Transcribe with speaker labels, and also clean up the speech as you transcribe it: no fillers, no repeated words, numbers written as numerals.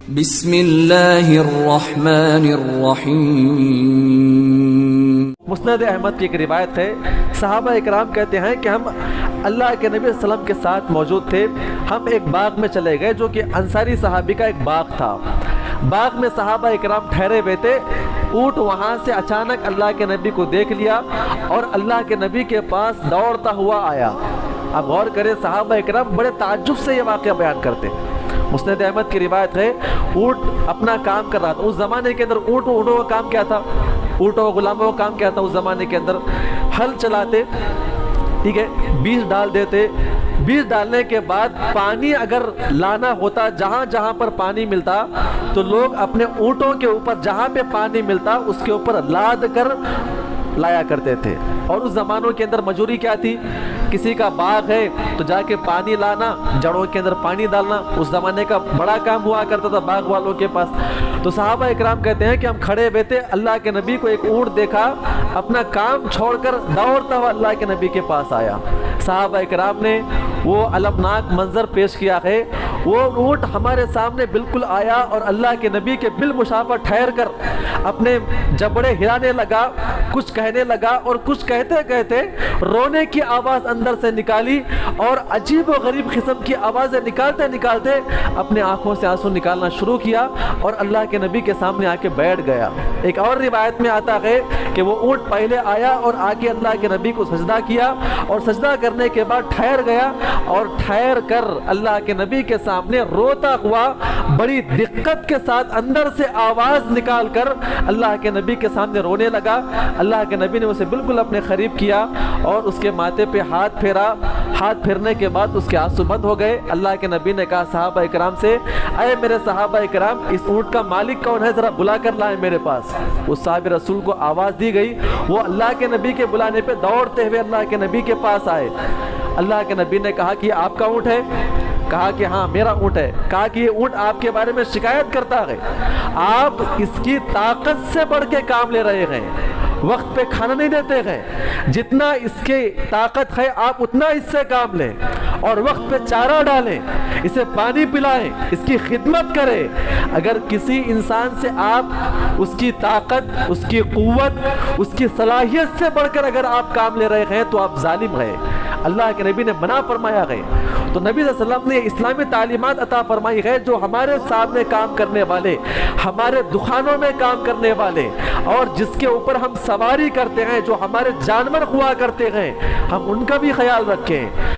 Speaker 1: بسم اللہ الرحمن الرحیم۔
Speaker 2: مسند احمد کی ایک روایت ہے، صحابہ اکرام کہتے ہیں کہ ہم اللہ کے نبی صلی اللہ علیہ وسلم کے ساتھ موجود تھے۔ ہم ایک باغ میں چلے گئے جو کہ انصاری صحابی کا ایک باغ تھا۔ باغ میں صحابہ اکرام ٹھہرے ہوئے تھے۔ اونٹ وہاں سے اچانک اللہ کے نبی کو دیکھ لیا اور اللہ کے نبی کے پاس دوڑتا ہوا آیا۔ اب غور کریں، صحابہ اکرام بڑے تعجب سے یہ واقعہ بیان کرتے ہیں۔ مسند احمد کی روایت ہے، اونٹ اپنا کام کر رہا تھا۔ اس زمانے کے اندر اونٹوں کا کام کیا تھا؟ اونٹوں و غلاموں کا کام کیا تھا؟ اس زمانے کے اندر ہل چلاتے، ٹھیک ہے، بیج ڈال دیتے۔ بیج ڈالنے کے بعد پانی اگر لانا ہوتا، جہاں جہاں پر پانی ملتا تو لوگ اپنے اونٹوں کے اوپر جہاں پہ پانی ملتا اس کے اوپر لاد کر لایا کرتے تھے۔ اور اس زمانوں کے اندر مجوری کیا تھی؟ کسی کا باغ ہے تو جا کے پانی لانا، جڑوں کے اندر پانی ڈالنا اس زمانے کا بڑا کام ہوا کرتا تھا باغ والوں کے پاس۔ تو صحابہ اکرام کہتے ہیں کہ ہم کھڑے ہوئے تھے، اللہ کے نبی کو ایک اونٹ دیکھا، اپنا کام چھوڑ کر دوڑتا ہوا اللہ کے نبی کے پاس آیا۔ صحابہ اکرام نے وہ المناک منظر پیش کیا ہے۔ وہ اونٹ ہمارے سامنے بالکل آیا اور اللہ کے نبی کے بالمشافہ ٹھہر کر اپنے جبڑے ہلانے لگا، کچھ کہنے لگا، اور کچھ کہتے کہتے رونے کی آواز اندر سے نکالی اور عجیب و غریب قسم کی آوازیں نکالتے نکالتے اپنے آنکھوں سے آنسو نکالنا شروع کیا اور اللہ کے نبی کے سامنے آ کے بیٹھ گیا۔ ایک اور روایت میں آتا ہے کہ وہ اونٹ پہلے آیا اور آ کے اللہ کے نبی کو سجدہ کیا، اور سجدہ کرنے کے بعد ٹھہر گیا اور ٹھہر کر اللہ کے نبی کے سامنے روتا ہوا بڑی دقت کے ساتھ اندر سے آواز نکال کر اللہ کے نبی کے سامنے رونے لگا۔ اللہ کے نبی نے اسے بالکل اپنے قریب کیا اور اس کے ماتھے پہ ہاتھ پھیرا۔ ہاتھ پھیرنے کے بعد اس کے آنسو بند ہو گئے۔ اللہ کے نبی نے کہا صحابہ اکرام سے، اے میرے صحابہ اکرام، اس اونٹ کا مالک کون ہے؟ ذرا بلا کر لائیں میرے پاس۔ اس صحابی رسول کو آواز دی گئی، وہ اللہ کے نبی کے بلانے پہ دوڑتے ہوئے اللہ کے نبی کے پاس آئے۔ اللہ کے نبی نے کہا کہ یہ آپ کا اونٹ ہے؟ کہا کہ ہاں میرا اونٹ ہے۔ کہا کہ یہ اونٹ آپ کے بارے میں شکایت کرتا ہے، آپ اس کی طاقت سے بڑھ کے کام لے رہے ہیں، وقت پہ کھانا نہیں دیتے ہیں، جتنا اس کی طاقت ہے آپ اتنا اس سے کام لیں اور وقت پہ چارہ ڈالیں، اسے پانی پلائیں، اس کی خدمت کریں۔ اگر کسی انسان سے آپ اس کی طاقت، اس کی قوت، اس کی صلاحیت سے بڑھ کر اگر آپ کام لے رہے ہیں تو آپ ظالم ہیں۔ اللہ کے نبی نے منع فرمایا ہے۔ تو نبی صلی اللہ علیہ وسلم نے اسلامی تعلیمات عطا فرمائی ہے، جو ہمارے سامنے کام کرنے والے، ہمارے دکانوں میں کام کرنے والے، اور جس کے اوپر ہم سواری کرتے ہیں، جو ہمارے جانور ہوا کرتے ہیں، ہم ان کا بھی خیال رکھیں۔